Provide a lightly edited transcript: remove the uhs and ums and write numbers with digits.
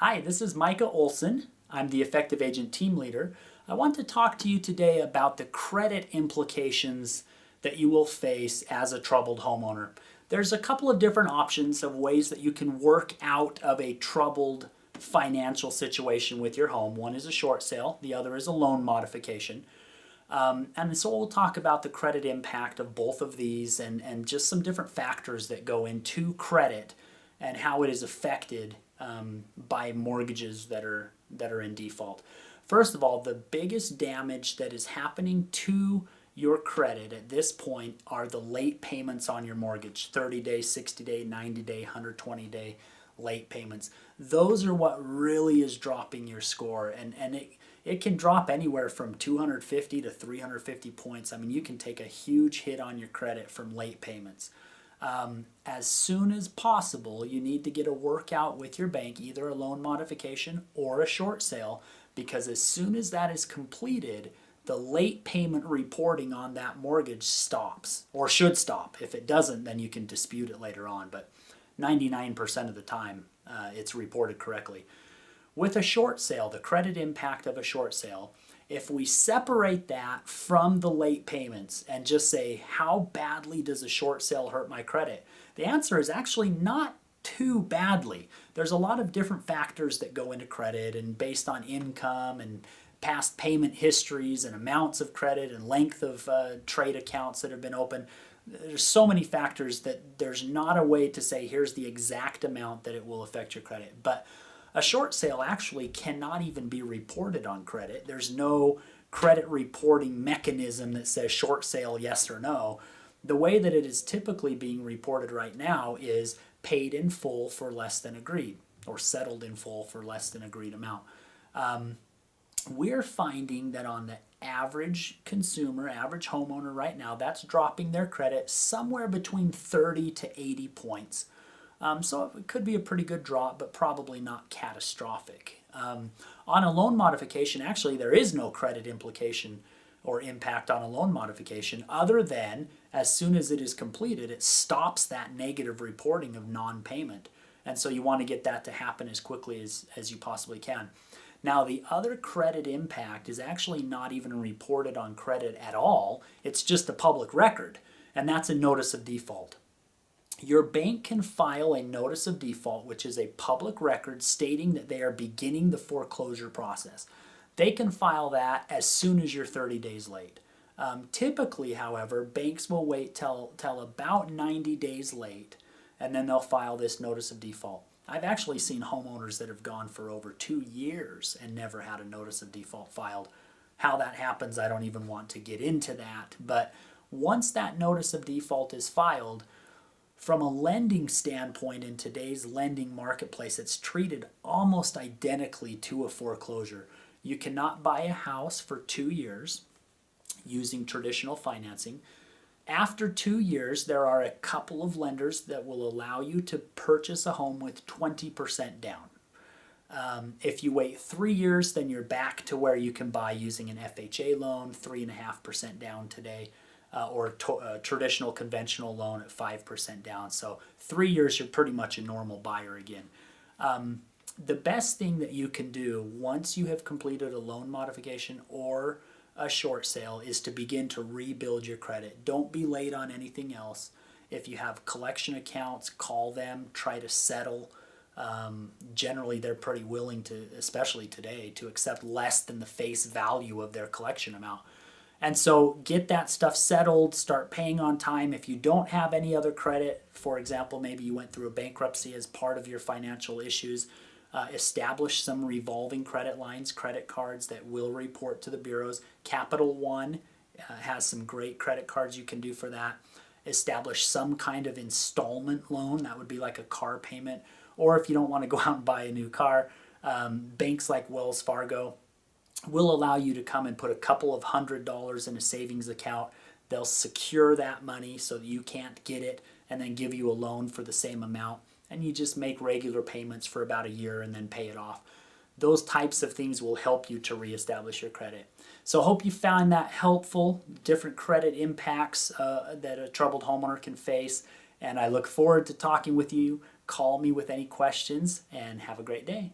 Hi, this is Micah Olson. I'm the Effective Agent Team Leader. I want to talk to you today about the credit implications that you will face as a troubled homeowner. There's a couple of different options of ways that you can work out of a troubled financial situation with your home. One is a short sale, the other is a loan modification. And so we'll talk about the credit impact of both of these and just some different factors that go into credit and how it is affected by mortgages that are in default. First of all, the biggest damage that is happening to your credit at this point are the late payments on your mortgage, 30-day, 60-day, 90-day, 120-day late payments. Those are what really is dropping your score, and it can drop anywhere from 250 to 350 points. I mean, you can take a huge hit on your credit from late payments. As soon as possible, you need to get a workout with your bank, either a loan modification or a short sale, because as soon as that is completed, the late payment reporting on that mortgage stops, or should stop. If it doesn't, then you can dispute it later on, but 99% of the time it's reported correctly. With a short sale, the credit impact of a short sale, if we separate that from the late payments and just say, how badly does a short sale hurt my credit? The answer is actually not too badly. There's a lot of different factors that go into credit, and based on income and past payment histories and amounts of credit and length of trade accounts that have been open. There's so many factors that there's not a way to say here's the exact amount that it will affect your credit. But a short sale actually cannot even be reported on credit. There's no credit reporting mechanism that says short sale yes or no. The way that it is typically being reported right now is paid in full for less than agreed, or settled in full for less than agreed amount. We're finding that on the average consumer, average homeowner right now, that's dropping their credit somewhere between 30 to 80 points. So it could be a pretty good drop, but probably not catastrophic. On a loan modification, actually, there is no credit implication or impact on a loan modification other than as soon as it is completed, it stops that negative reporting of non-payment. And so you want to get that to happen as quickly as you possibly can. Now, the other credit impact is actually not even reported on credit at all. It's just a public record, and that's a notice of default. Your bank can file a notice of default, which is a public record stating that they are beginning the foreclosure process. They can file that as soon as you're 30 days late. Typically, however, banks will wait till about 90 days late, and then they'll file this notice of default. I've actually seen homeowners that have gone for over 2 years and never had a notice of default filed. How that happens, I don't even want to get into that. But once that notice of default is filed, from a lending standpoint in today's lending marketplace, it's treated almost identically to a foreclosure. You cannot buy a house for 2 years using traditional financing. After 2 years, there are a couple of lenders that will allow you to purchase a home with 20% down. If you wait 3 years, then you're back to where you can buy using an FHA loan, 3.5% down today, or a traditional conventional loan at 5% down. So 3 years, you're pretty much a normal buyer again. The best thing that you can do once you have completed a loan modification or a short sale is to begin to rebuild your credit. Don't be late on anything else. If you have collection accounts, call them, try to settle. Generally, they're pretty willing to, especially today, to accept less than the face value of their collection amount. And so get that stuff settled, start paying on time. If you don't have any other credit, for example, maybe you went through a bankruptcy as part of your financial issues, establish some revolving credit lines, credit cards that will report to the bureaus. Capital One has some great credit cards you can do for that. Establish some kind of installment loan. That would be like a car payment. Or if you don't want to go out and buy a new car, banks like Wells Fargo will allow you to come and put a couple of $100s in a savings account. They'll secure that money so that you can't get it, and then give you a loan for the same amount. And you just make regular payments for about a year and then pay it off. Those types of things will help you to reestablish your credit. So I hope you found that helpful, different credit impacts that a troubled homeowner can face. And I look forward to talking with you. Call me with any questions, and have a great day.